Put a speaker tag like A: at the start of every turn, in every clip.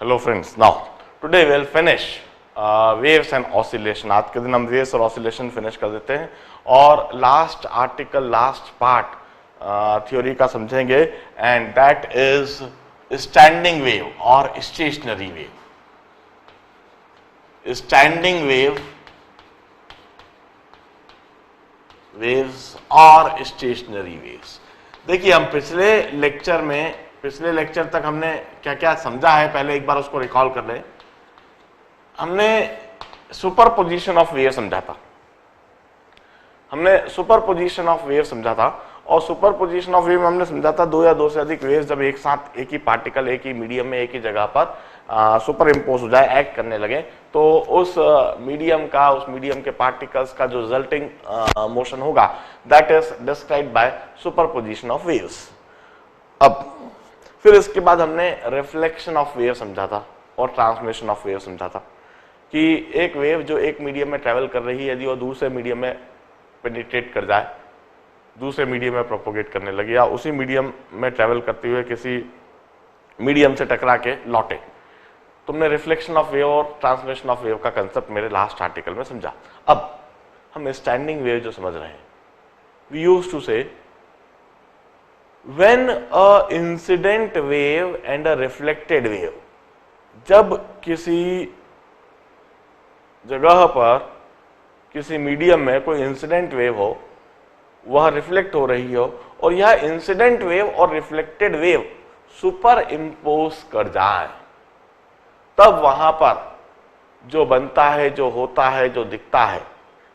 A: Hello friends, now today will finish waves and oscillation. आज के दिन हम वेव्स और ऑसिलेशन फिनिश कर देते हैं और last article, last part theory का समझेंगे, and that is standing wave और stationary wave. Standing wave, waves और स्टेशनरी वेव्स। देखिए, हम पिछले लेक्चर तक हमने क्या क्या समझा है, पहले एक बार उसको रिकॉल कर लें। हमने सुपरपोजिशन ऑफ वेव समझा था, और सुपरपोजिशन ऑफ वेव हमने समझा था दो या दो से अधिक वेव्स जब एक साथ, एक ही पार्टिकल, एक ही मीडियम में, एक ही जगह पर सुपर इम्पोज हो जाए, एक्ट करने लगे, तो उस मीडियम के पार्टिकल्स का जो रिजल्टिंग मोशन होगा, that is described bye superposition of waves. अब फिर इसके बाद हमने रिफ्लेक्शन ऑफ वेव समझा था और ट्रांसमिशन ऑफ वेव समझा था कि एक वेव जो एक मीडियम में ट्रेवल कर रही है, यदि वो दूसरे मीडियम में पेनिट्रेट कर जाए, दूसरे मीडियम में प्रोपोगेट करने लगे, या उसी मीडियम में ट्रेवल करते हुए किसी मीडियम से टकरा के लौटे, तुमने रिफ्लेक्शन ऑफ वेव और ट्रांसमिशन ऑफ वेव का कंसेप्ट मेरे लास्ट आर्टिकल में समझा। अब हम स्टैंडिंग वेव जो समझ रहे हैं, वी यूज्ड टू से when a incident wave and a reflected wave, जब किसी जगह पर, किसी मीडियम में कोई इंसिडेंट वेव हो, वह रिफ्लेक्ट हो रही हो, और यह इंसिडेंट वेव और रिफ्लेक्टेड वेव सुपर इम्पोज कर जाए, तब वहां पर जो बनता है, जो होता है, जो दिखता है,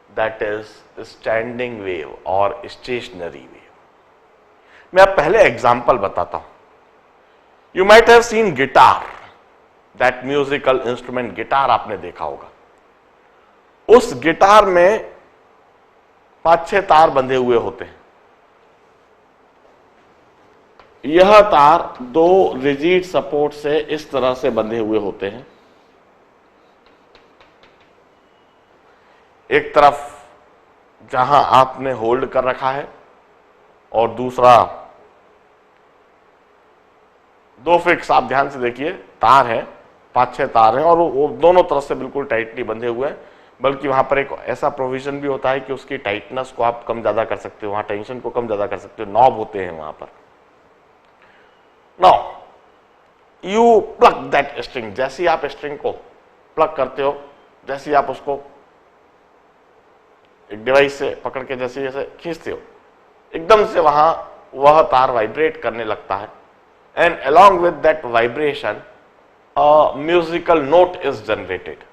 A: दैट इज स्टैंडिंग वेव और स्टेशनरी वेव। मैं अब पहले एग्जाम्पल बताता हूं। You might have seen guitar, that musical instrument guitar आपने देखा होगा। उस गिटार में 5-6 तार बंधे हुए होते हैं। यह तार दो रिजिड सपोर्ट से इस तरह से बंधे हुए होते हैं। एक तरफ जहां आपने होल्ड कर रखा है, और दूसरा दो फिक्स, आप ध्यान से देखिए, तार है, 5-6 तार हैं, और वो दोनों तरफ से बिल्कुल टाइटली बंधे हुए हैं। बल्कि वहां पर एक ऐसा प्रोविजन भी होता है कि उसकी टाइटनेस को आप कम ज्यादा कर सकते हो, वहां टेंशन को कम ज्यादा कर सकते हो, नॉब होते हैं वहां पर। Now you plug that string, जैसे ही आप स्ट्रिंग को प्लग करते हो, जैसे ही आप उसको एक डिवाइस से पकड़ के जैसे खींचते हो, एकदम से वहां वह तार वाइब्रेट करने लगता है, and along with that vibration a musical note is generated।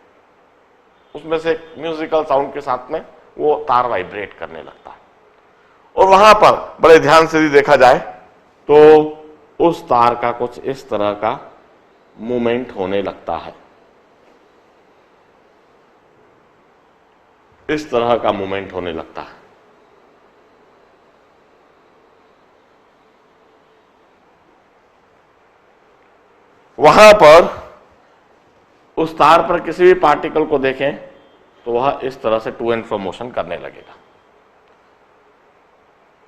A: उसमें से म्यूजिकल साउंड के साथ में वो तार वाइब्रेट करने लगता है, और वहां पर बड़े ध्यान से भी देखा जाए तो उस तार का कुछ इस तरह का मूवमेंट होने लगता है, इस तरह का मूवमेंट होने लगता है। वहां पर उस तार पर किसी भी पार्टिकल को देखें तो वह इस तरह से टू एंड फ्रो मोशन करने लगेगा,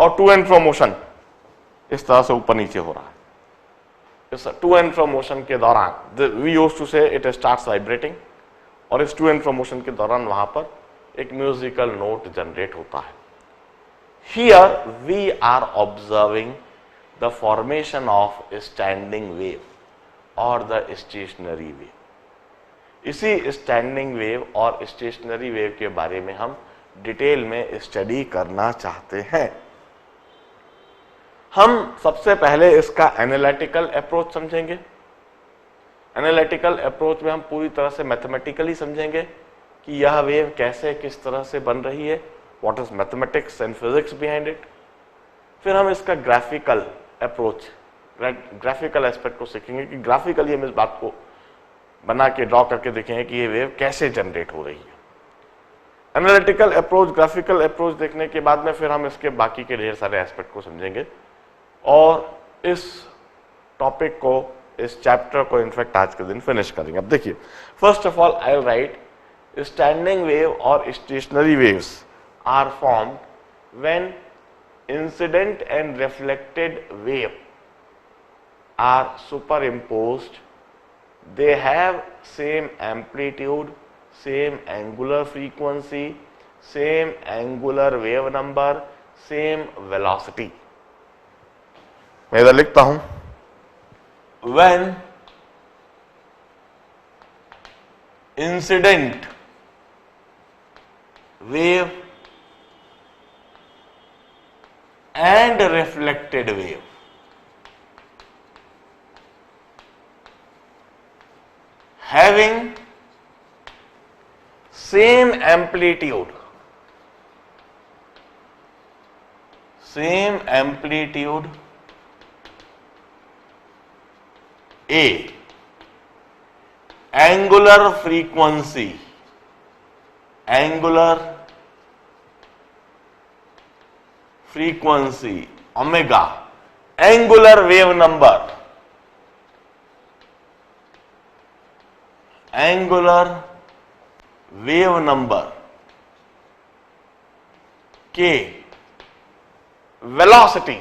A: और टू एंड फ्रो मोशन इस तरह से ऊपर नीचे हो रहा है। इस टू एंड फ्रो मोशन के दौरान वी यूज्ड टू से इट स्टार्ट्स वाइब्रेटिंग, और इस टू एंड फ्रो मोशन के दौरान वहां पर एक म्यूजिकल नोट जनरेट होता है। Here we are observing the formation of standing wave और द स्टेशनरी वेव। इसी स्टैंडिंग वेव और स्टेशनरी वेव के बारे में हम डिटेल में स्टडी करना चाहते हैं। हम सबसे पहले इसका एनालिटिकल अप्रोच समझेंगे। एनालिटिकल अप्रोच में हम पूरी तरह से मैथमेटिकली समझेंगे कि यह वेव कैसे, किस तरह से बन रही है, what is mathematics and physics behind it. फिर हम इसका ग्राफिकल अप्रोच, ग्राफिकल एस्पेक्ट को सीखेंगे कि ग्राफिकली हम इस बात को बना के ड्रॉ करके देखेंगे कि ये वेव कैसे जनरेट हो रही है। एनालिटिकल अप्रोच, ग्राफिकल अप्रोच देखने के बाद में फिर हम इसके बाकी के ढेर सारे एस्पेक्ट को समझेंगे, और इस टॉपिक को, इस चैप्टर को इनफैक्ट आज के दिन फिनिश करेंगे। अब देखिए, first of all I will write standing wave और stationary waves are formed when incident and reflected wave are superimposed they have same amplitude, same angular frequency, same angular wave number, same velocity. मैं इधर लिखता हूं, when incident wave and reflected wave having same amplitude, A, angular frequency, omega, angular wave number, K, velocity,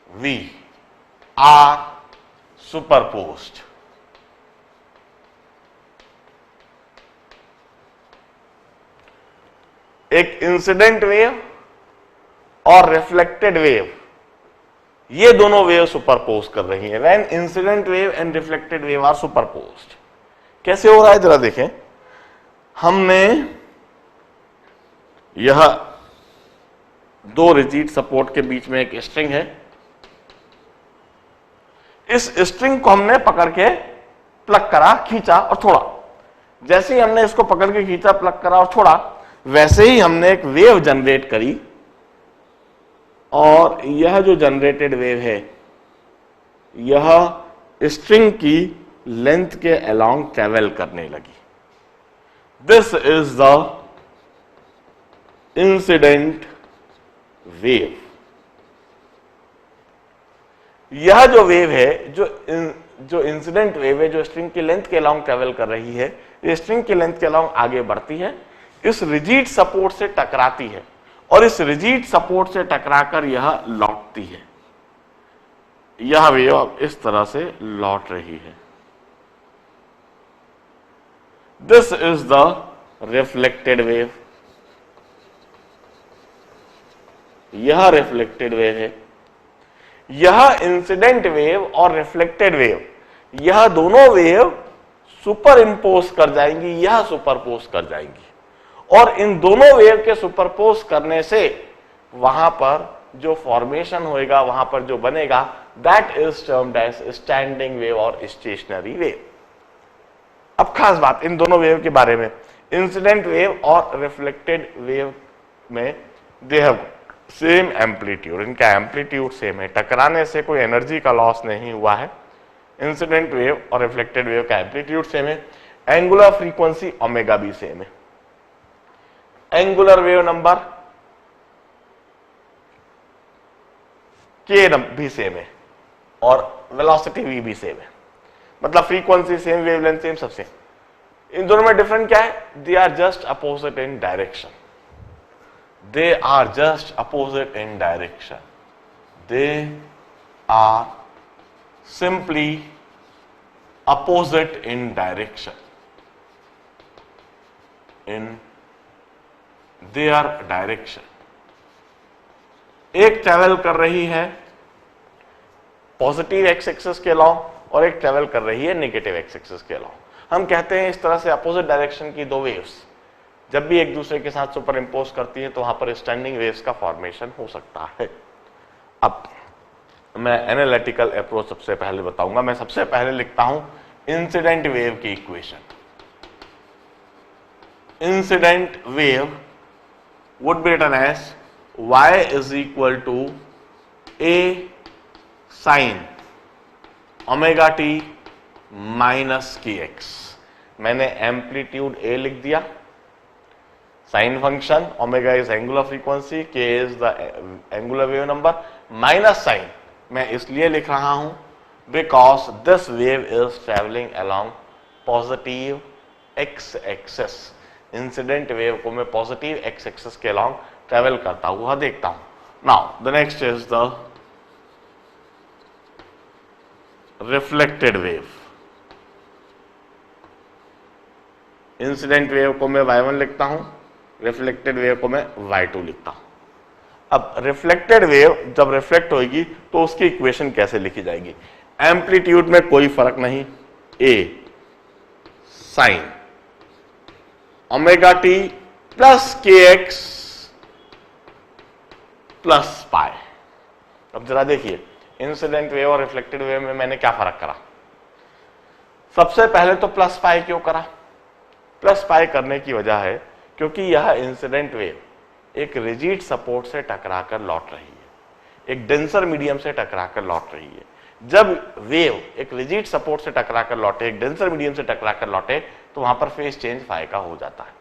A: V, are superposed. एक incident wave और reflected wave, ये दोनों wave superpose कर रही है। When incident wave and reflected wave are superposed, कैसे हो रहा है जरा देखें। हमने यह दो रिजिड सपोर्ट के बीच में एक स्ट्रिंग है, इस स्ट्रिंग को हमने पकड़ के प्लग करा, खींचा और छोड़ा। जैसे ही हमने इसको पकड़ के खींचा, प्लग करा और छोड़ा, वैसे ही हमने एक वेव जनरेट करी और यह जो जनरेटेड वेव है यह स्ट्रिंग की लेंथ के अलोंग ट्रेवल करने लगी। This is the incident wave. यह जो वेव है, जो इंसिडेंट वेव है, जो स्ट्रिंग की लेंथ के अलोंग ट्रेवल कर रही है, ये स्ट्रिंग की लेंथ के अलोंग आगे बढ़ती है, इस रिजिड सपोर्ट से टकराती है और इस रिजिड सपोर्ट से टकराकर यह लौटती है। यह वेव अब इस तरह से लौट रही है। This is the reflected wave. यह रिफ्लेक्टेड वेव है। यह इंसिडेंट वेव और रिफ्लेक्टेड वेव, यह दोनों वेव सुपर इंपोज कर जाएंगी, यह सुपरपोज कर जाएंगी और इन दोनों वेव के सुपरपोज करने से वहां पर जो फॉर्मेशन होएगा, वहां पर जो बनेगा, that is termed as standing wave और स्टेशनरी वेव। अब खास बात इन दोनों वेव के बारे में, इंसिडेंट वेव और रिफ्लेक्टेड वेव में दे हैव सेम एम्पलीट्यूड, इनका एम्पलीट्यूड सेम है, टकराने से कोई एनर्जी का लॉस नहीं हुआ है। इंसिडेंट वेव और रिफ्लेक्टेड वेव का एम्पलीट्यूड सेम है, एंगुलर फ्रीक्वेंसी ओमेगा भी सेम है, एंगुलर वेव नंबर के भी सेम है और वेलोसिटी वी भी सेम है। मतलब फ्रीक्वेंसी सेम, वेवलेंथ सेम, सब सेम। इन दोनों में डिफरेंट क्या है? They are just opposite in direction. They are just opposite in direction. They are simply opposite in direction. In their direction. एक ट्रेवल कर रही है पॉजिटिव एक्स एक्सिस के अलॉन्ग और एक ट्रेवल कर रही है नेगेटिव एक्स एक्सिस के अलॉन्ग। हम कहते हैं इस तरह से अपोजिट डायरेक्शन की दो वेव्स जब भी एक दूसरे के साथ सुपर इंपोज करती है तो वहां पर स्टैंडिंग वेव्स का फॉर्मेशन हो सकता है। अब मैं एनालिटिकल अप्रोच सबसे पहले बताऊंगा। मैं सबसे पहले लिखता हूं इंसिडेंट वेव की equation. Incident wave would be written as y is equal to a sine omega T minus kx। मैंने एम्पलीट्यूड a लिख दिया, sine function, omega is angular frequency, k is the angular wave number, minus sign मैं इसलिए लिख रहा हूं because this wave is travelling along positive x axis. Incident wave को मैं पॉजिटिव एक्स एक्सिस के अलोंग ट्रेवल करता हुआ देखता हूं। Now the next is the reflected wave. Incident wave को मैं y1 लिखता हूं, रिफ्लेक्टेड वेव को मैं y2 लिखता हूं। अब रिफ्लेक्टेड वेव जब रिफ्लेक्ट होगी तो उसकी इक्वेशन कैसे लिखी जाएगी? एम्पलीट्यूड में कोई फर्क नहीं, ए sine omega T plus K x plus पाई। अब जरा देखिए, इंसिडेंट वेव और रिफ्लेक्टेड वेव में मैंने क्या फर्क करा? सबसे पहले तो प्लस पाई क्यों करा? प्लस पाई करने की वजह है क्योंकि यह इंसिडेंट वेव एक रिजिड सपोर्ट से टकराकर लौट रही है, एक डेंसर मीडियम से टकराकर लौट रही है। जब वेव एक रिजिड सपोर्ट से टकराकर लौटे, एक डेंसर मीडियम से टकराकर लौटे, तो वहां पर फेज चेंज फाई का हो जाता है।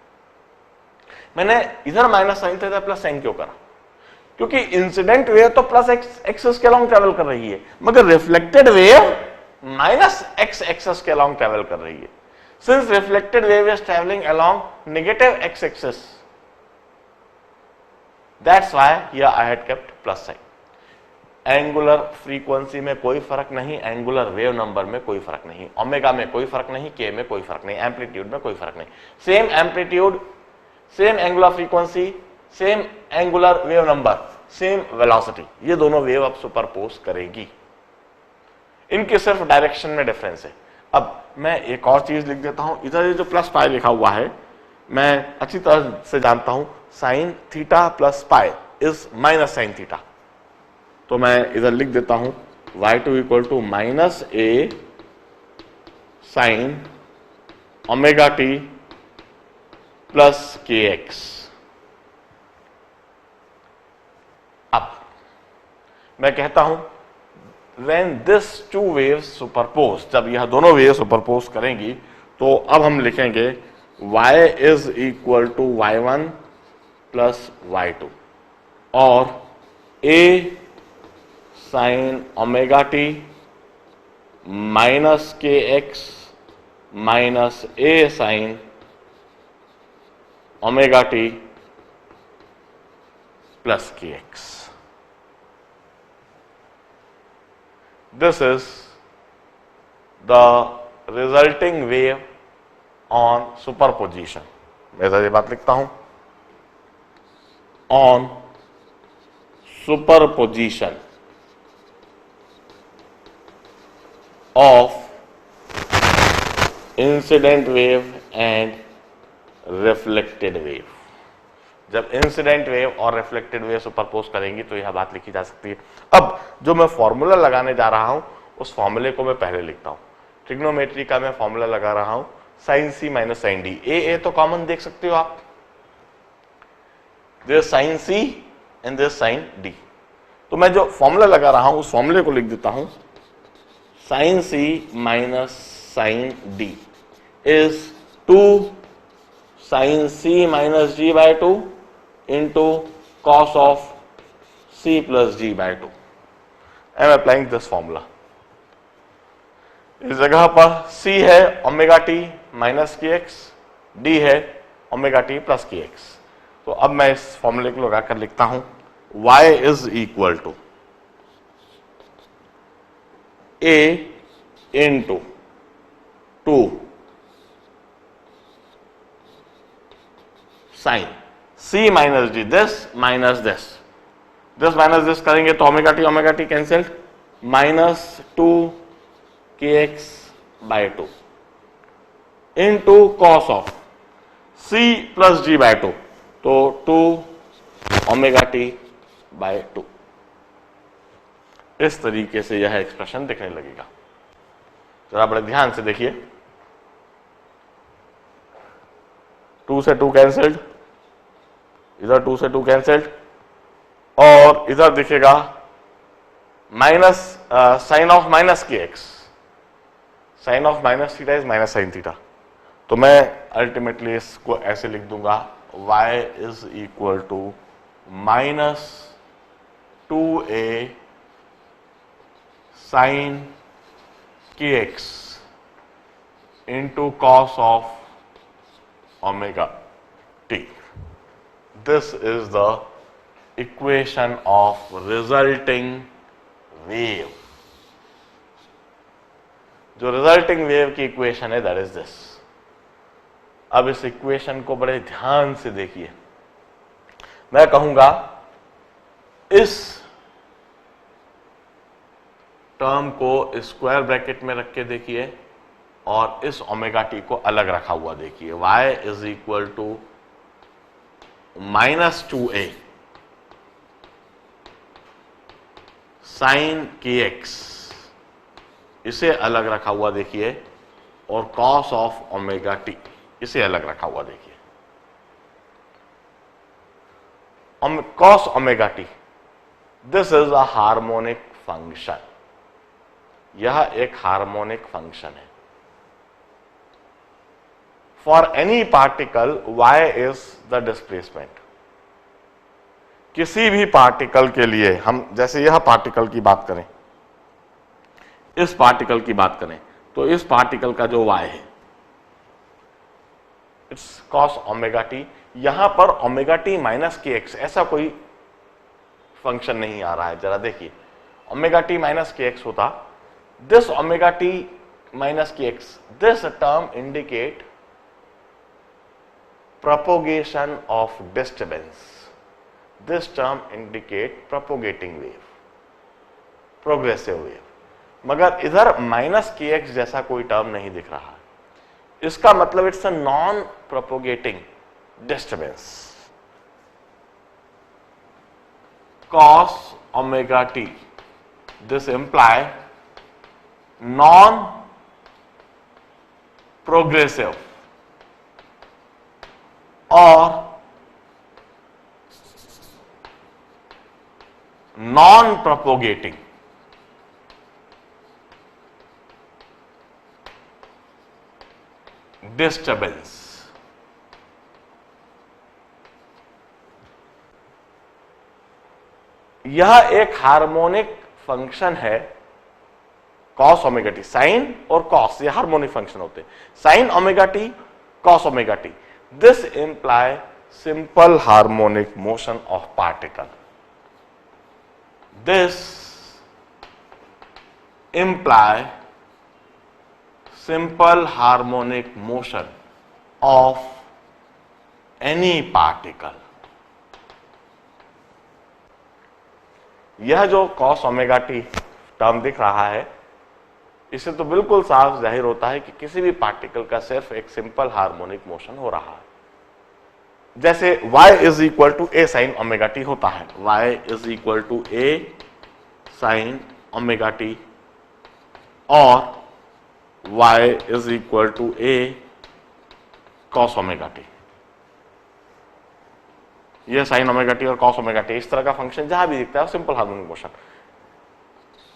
A: मैंने इधर माइनस साइन था, प्लस साइन क्यों करा? क्योंकि इंसिडेंट वेव तो प्लस एक्स एक्सिस के अलोंग ट्रेवल कर रही है, मगर reflected wave minus x axis के अलोंग ट्रेवल कर रही है। Since reflected wave is travelling along negative x axis, that's why here I had kept plus sign. Angular frequency में कोई फर्क नहीं, एंगुलर वेव नंबर में कोई फर्क नहीं, ओमेगा में कोई फर्क नहीं, के में कोई फर्क नहीं, एम्पलीट्यूड में कोई फर्क नहीं। Same amplitude, same angular frequency, same angular wave number, same velocity, ये दोनों वेव अब सुपरपोज करेगी। इनके सिर्फ डायरेक्शन में डिफरेंस है। अब मैं एक और चीज लिख देता हूं, इधर ये जो प्लस पाई लिखा हुआ है मैं अच्छी तरह से जानता हूं, sine theta plus pi is minus sine theta. तो मैं इधर लिख देता हूं y2 equal to minus A sine omega T plus K X. अब मैं कहता हूं when this two waves superpose, जब यह दोनों वेव सुपरपोज करेंगी तो अब हम लिखेंगे y is equal to y1 plus y2 और a sine omega T minus के X minus A sine omega T plus K X. This is the resulting wave on superposition। मैं ये बात लिखता हूं, on superposition of incident wave and reflected wave। जब incident wave और reflected wave superpose करेंगी तो यह बात लिखी जा सकती है। अब जो मैं फॉर्मूला लगाने जा रहा हूं उस फॉर्मूले को मैं पहले लिखता हूं। ट्रिग्नोमेट्री का मैं फॉर्मूला लगा रहा हूं sine C minus sine D. A तो कॉमन देख सकते हो आप, there sine C and there sine D. तो मैं जो फॉर्मूला लगा रहा हूं उस फॉर्मूले को लिख देता हूं, sine C minus sine D is 2 sine C minus G by 2 into cos of c plus g by 2। I am applying this formula। इस जगह पर c है ओमेगा टी माइनस के एक्स, डी है omega T plus K x. तो अब मैं इस फॉर्मूले को लगाकर लिखता हूं y is equal to a into 2 sine c minus D, this minus this करेंगे तो omega T cancelled, minus 2 K X by 2 into cos of c plus G by 2, तो 2 ओमेगा टी बाय 2। इस तरीके से यह एक्सप्रेशन दिखने लगेगा। जरा बड़े ध्यान से देखिए, 2 से 2 कैंसिल्ड, इधर 2 से 2 कैंसिल्ड, और इधर दिखेगा माइनस साइन ऑफ माइनस के x, sine of minus theta is minus sine theta. तो मैं अल्टीमेटली इसको ऐसे लिख दूंगा y is equal to minus 2a sine के x into cos of omega t. This is the equation of resulting wave। जो resulting wave की equation है दैट इज दिस। अब इस इक्वेशन को बड़े ध्यान से देखिए। मैं कहूंगा इस टर्म को स्क्वायर ब्रैकेट में रख के देखिए और इस ओमेगा टी को अलग रखा हुआ देखिए। y is equal to -2a sine kx, इसे अलग रखा हुआ देखिए, और cos ऑफ ओमेगा टी इसे अलग रखा हुआ देखिए। cos omega T, this is a harmonic function, यह एक हार्मोनिक फंक्शन है। For any particle y is the displacement. किसी भी पार्टिकल के लिए, हम जैसे यह पार्टिकल की बात करें, इस पार्टिकल की बात करें, तो इस पार्टिकल का जो y है इट्स cos ओमेगा टी। यहां पर ओमेगा टी माइनस के एक्स ऐसा कोई फंक्शन नहीं आ रहा है। जरा देखिए, ओमेगा टी माइनस के एक्स होता, दिस ओमेगा टी माइनस के x, this term indicate propagation of disturbance, this term indicate propagating wave, progressive wave। मगर इधर माइनस के एक्स जैसा कोई टर्म नहीं दिख रहा है, इसका मतलब it's a non propagating disturbance. cos omega T, this imply non progressive और नॉन प्रोपोगेटिंग डिस्टर्बेंस। यह एक हार्मोनिक फंक्शन है cos ओमेगा टी। साइन और cos ये हार्मोनिक फंक्शन होते हैं। Sign omega T, cos omega t, this imply simple harmonic motion of particle. This imply simple harmonic motion of any particle. यह जो cos omega T term दिख रहा है, इससे तो बिल्कुल साफ जाहिर होता है कि किसी भी पार्टिकल का सिर्फ एक सिंपल हार्मोनिक मोशन हो रहा है। जैसे y is equal to A sine omega T होता है, y is equal to A sine omega T, और y is equal to A cos omega T. यह साइन ओमेगा टी और कॉस ओमेगा टी, इस तरह का फंक्शन जहां भी दिखता है simple harmonic motion.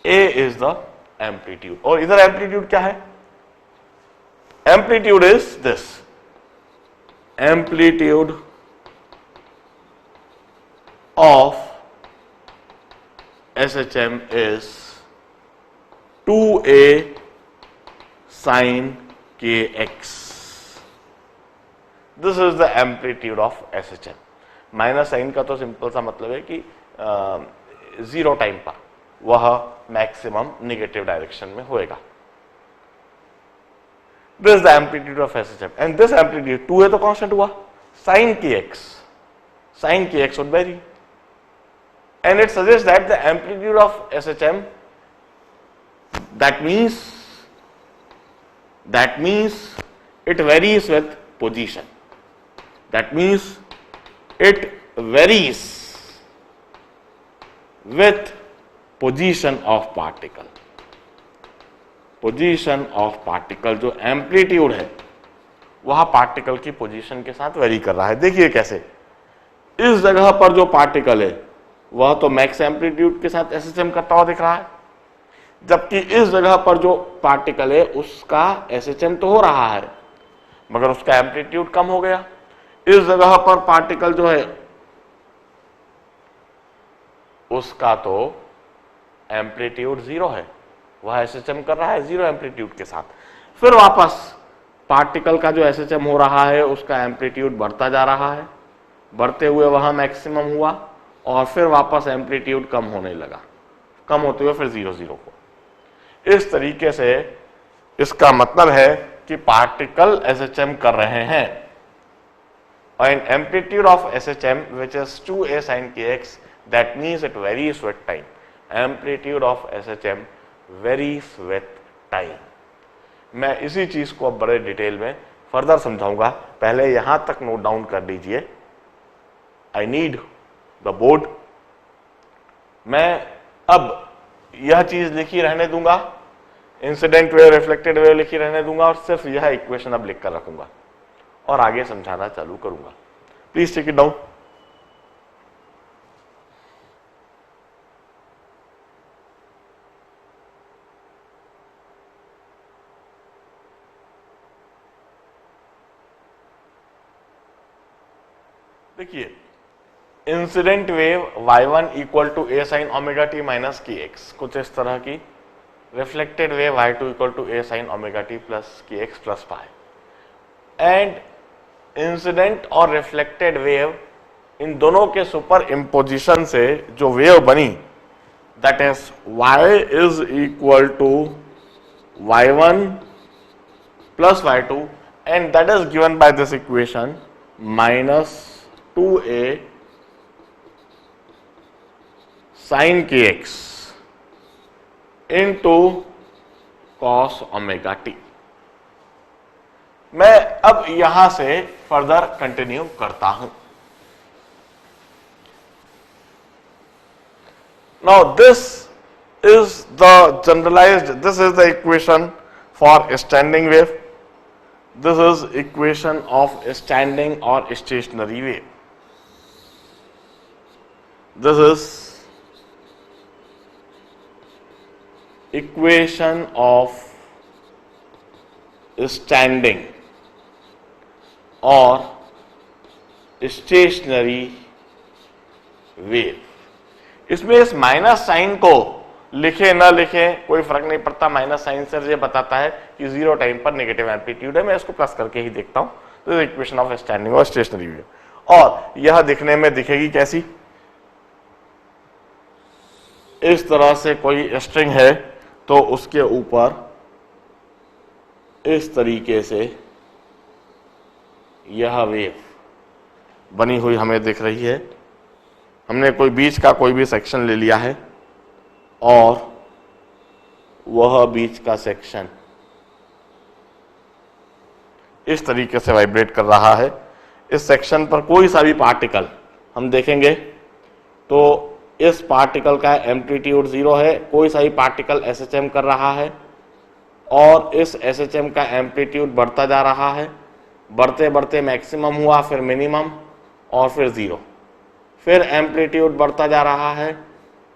A: A is the amplitude, और इधर एम्पलीट्यूड क्या है? Amplitude is this, amplitude of SHM is 2a sin kx. This is the amplitude of SHM. Minus sine का तो सिंपल सा मतलब है कि जीरो टाइम पर वह मैक्सिमम नेगेटिव डायरेक्शन में होएगा। This is the amplitude of SHM, and this amplitude 2 है तो कांस्टेंट हुआ, sin kx would vary, and it suggests that the amplitude of SHM, that means it varies with position. That means it varies with position of particle. Position of particle, जो amplitude है वह particle की position के साथ very कर रहा है। देखिए कैसे, इस जगह पर जो पार्टिकल है वह तो मैक्स एम्पलीट्यूड के साथ SHM करता हुआ दिख रहा है, जबकि इस जगह पर जो पार्टिकल है उसका SHM तो हो रहा है मगर उसका एम्पलीट्यूड कम हो गया। इस जगह पर पार्टिकल जो है उसका तो एम्पलीट्यूड जीरो है, वह SHM कर रहा है जीरो एम्पलीट्यूड के साथ। फिर वापस पार्टिकल का जो SHM हो रहा है उसका एम्पलीट्यूड बढ़ता जा रहा है, बढ़ते हुए वहां मैक्सिमम हुआ और फिर वापस एम्पलीट्यूड कम होने लगा, कम होते हुए फिर जीरो जीरो को। इस तरीके से इसका मतलब है कि पार्टिकल SHM कर रहे हैं, and amplitude of SHM which is 2a sin kx, that means it varies with time. Amplitude of SHM varies with time. मैं इसी चीज को अब बड़े डिटेल में फर्दर समझाऊंगा, पहले यहां तक नोट डाउन कर लीजिए. I need the board. मैं अब यह चीज लिखी रहने दूंगा, इंसिडेंट वेव रिफ्लेक्टेड वेव लिखी रहने दूंगा, और सिर्फ यह इक्वेशन अब लिख कर रखूंगा और आगे समझाना चालू करूंगा. Please take it down. देखिए, incident wave y1 equal to a sine omega T minus k x, कुछ इस तरह की. Reflected wave y2 equal to a sine omega T plus k x plus pi. And incident और reflected wave, इन दोनों के superimposition से जो वेव बनी, that is y is equal to y1 plus y2, and that is given by this equation minus 2a sine के x into cos omega t. मैं अब यहां से फर्दर कंटिन्यू करता हूं. Now this is the generalized, this is the equation for standing wave. This is equation of standing और stationary wave. This is equation of standing और stationary wave. इसमें इस माइनस साइन को लिखे ना लिखे कोई फर्क नहीं पड़ता. माइनस साइन से ये बताता है कि जीरो टाइम पर नेगेटिव एम्पलीट्यूड है. मैं इसको प्लस करके ही देखता हूं. तो इक्वेशन ऑफ स्टैंडिंग और स्टेशनरी वेव, और यह दिखने में दिखेगी कैसी, इस तरह से कोई स्ट्रिंग है तो उसके ऊपर इस तरीके से यह वेव बनी हुई हमें दिख रही है. हमने कोई बीच का कोई भी सेक्शन ले लिया है और वह बीच का सेक्शन इस तरीके से वाइब्रेट कर रहा है. इस सेक्शन पर कोई सा भी पार्टिकल हम देखेंगे तो इस पार्टिकल का एम्पलीट्यूड 0 है. कोई सा भी पार्टिकल SHM कर रहा है और इस SHM का एम्पलीट्यूड बढ़ता जा रहा है. बढ़ते बढ़ते मैक्सिमम हुआ, फिर मिनिमम, और फिर 0. फिर एम्पलीट्यूड बढ़ता जा रहा है,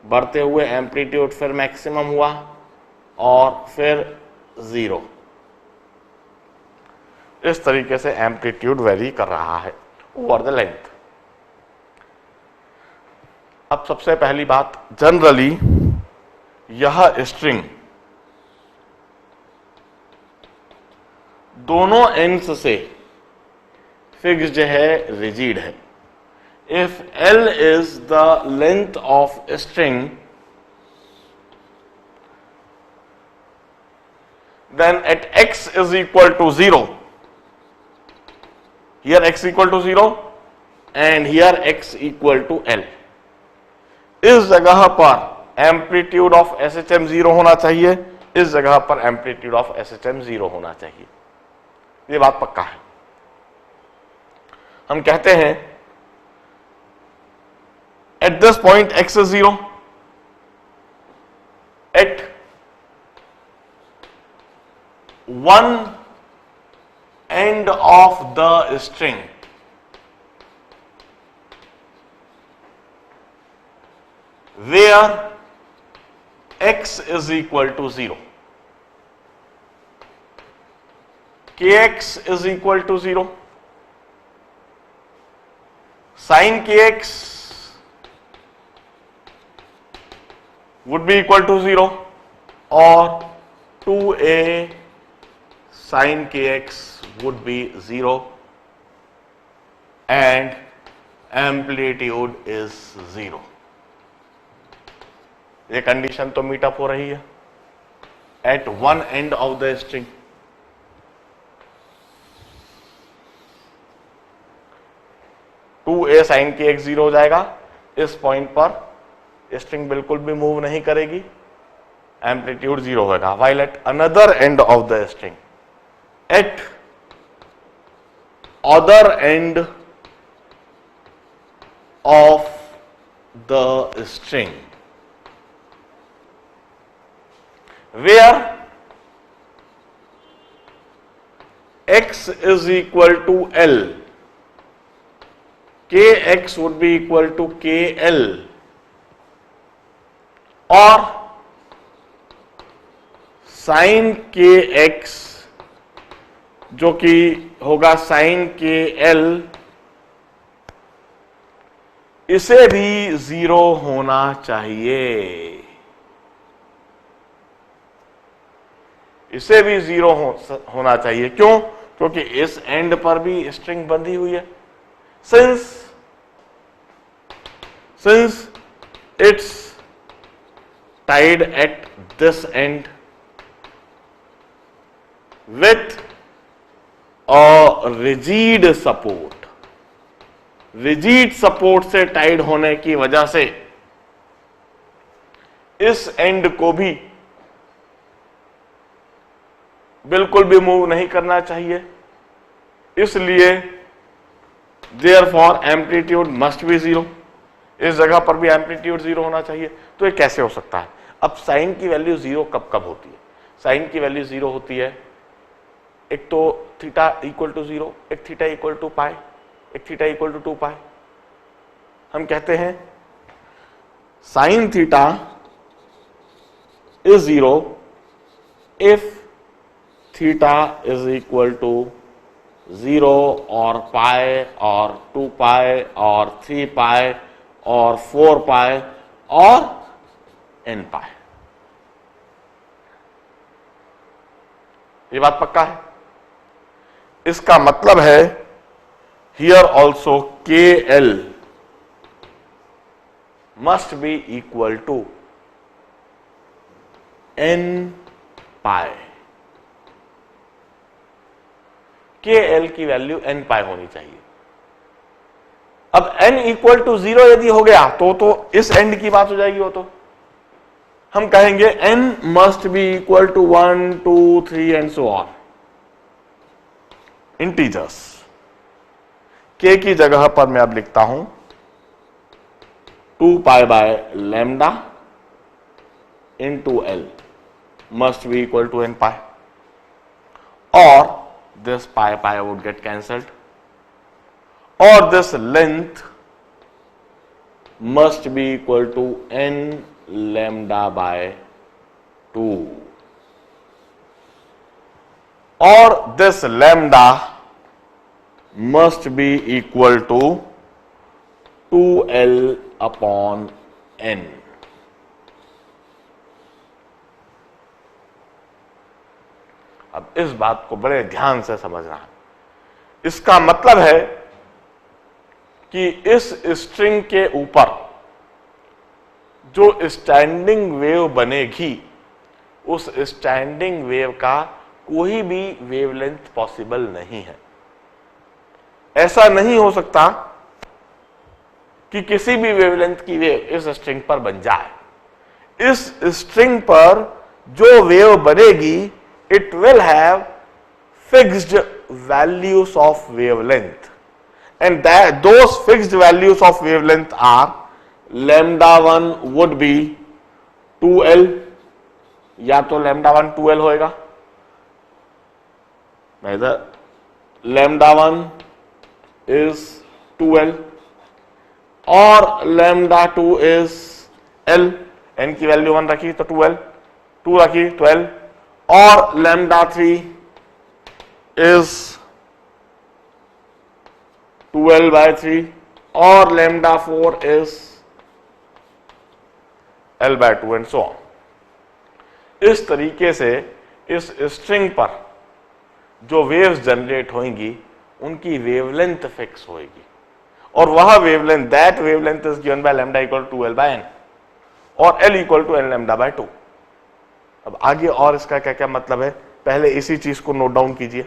A: बढ़ते हुए एम्पलीट्यूड फिर मैक्सिमम हुआ और फिर 0. इस तरीके से एम्पलीट्यूड वेरी कर रहा है ओवर द लेंथ. अब सबसे पहली बात, जनरली यह स्ट्रिंग दोनों एंड्स से फिक्स्ड है, रिजिड है. If L is the length of a string, then at x is equal to 0, here x equal to 0 and here x equal to L, इस जगह पर एम्पलीट्यूड ऑफ SHM 0 होना चाहिए, इस जगह पर एम्पलीट्यूड ऑफ SHM 0 होना चाहिए. ये बात पक्का है. हम कहते हैं at this point x is 0, at one end of the string where x is equal to 0, kx is equal to 0, sin kx would be equal to 0 or 2a sin kx would be 0 and amplitude is 0. ये condition तो meet up हो रही है. at one end of the string. Two A sine के X 0 हो जाएगा, इस point पर स्ट्रिंग बिल्कुल भी मूव नहीं करेगी, एम्पलीट्यूड 0 होगा. while at another end of the string, at other end of the string, where x is equal to L, kx would be equal to kL, or sin kx जो कि होगा sin kL, इसे भी 0 होना चाहिए. इसे भी 0 होना चाहिए. क्यों? क्योंकि इस एंड पर भी स्ट्रिंग बंधी हुई है. Since it's tied at this end with a rigid support, rigid support से टाइड होने की वजह से इस एंड को भी बिल्कुल भी मूव नहीं करना चाहिए. इसलिए therefore एम्पलीट्यूड मस्ट बी 0. इस जगह पर भी एम्पलीट्यूड 0 होना चाहिए. तो ये कैसे हो सकता है? अब साइन की वैल्यू 0 कब कब होती है? साइन की वैल्यू 0 होती है एक तो थीटा इक्वल टू 0, एक थीटा इक्वल टू पाई, एक थीटा इक्वल टू 2 पाई. हम कहते हैं sine theta is 0 if theta is equal to 0 और पाई और 2 पाई और 3 पाई और 4 पाई और n पाई. ये बात पक्का है. इसका मतलब है here also KL must be equal to n pi. KL की वैल्यू n पाई होनी चाहिए. अब n इक्वल टू 0 यदि हो गया तो इस एंड की बात हो जाएगी. वो तो हम कहेंगे n must be equal to 1, 2, 3 and so on. Integers k की जगह पर मैं अब लिखता हूं 2 pi by lambda into L must be equal to n pi, और this pi would get cancelled, or this length must be equal to n lambda by 2, or this lambda must be equal to 2L upon n. अब इस बात को बड़े ध्यान से समझना है. इसका मतलब है कि इस स्ट्रिंग के ऊपर जो स्टैंडिंग वेव बनेगी, उस स्टैंडिंग वेव का कोई भी वेवलेंथ पॉसिबल नहीं है. ऐसा नहीं हो सकता कि किसी भी वेवलेंथ की वेव इस स्ट्रिंग पर बन जाए. इस स्ट्रिंग पर जो वेव बनेगी, it will have fixed values of wavelength, and that those fixed values of wavelength are lambda 1 would be 2L, या तो lambda 1 2L होएगा, neither lambda 1 is 2L और lambda 2 is L. n की value 1 रखी तो 2L, 2 रखी तो L, और lambda 3 is 2L by 3 और lambda 4 is L by 2 and so on. इस तरीके से इस स्ट्रिंग पर जो वेव्स जनरेट होंगी उनकी वेवलेंथ फिक्स होगी, और वह wavelength, that wavelength is given by lambda equal to 2L by n और L equal to n lambda by 2. अब आगे और इसका क्या क्या मतलब है, पहले इसी चीज को नोट डाउन कीजिए,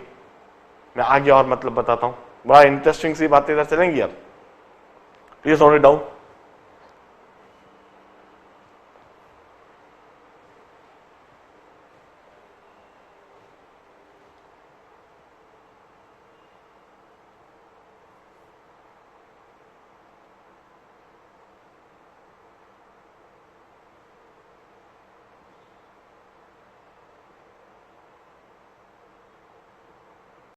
A: मैं आगे और मतलब बताता हूं। बड़ा इंटरेस्टिंग सी बातें इधर चलेंगी अब, प्लीज नोट इट डाउन।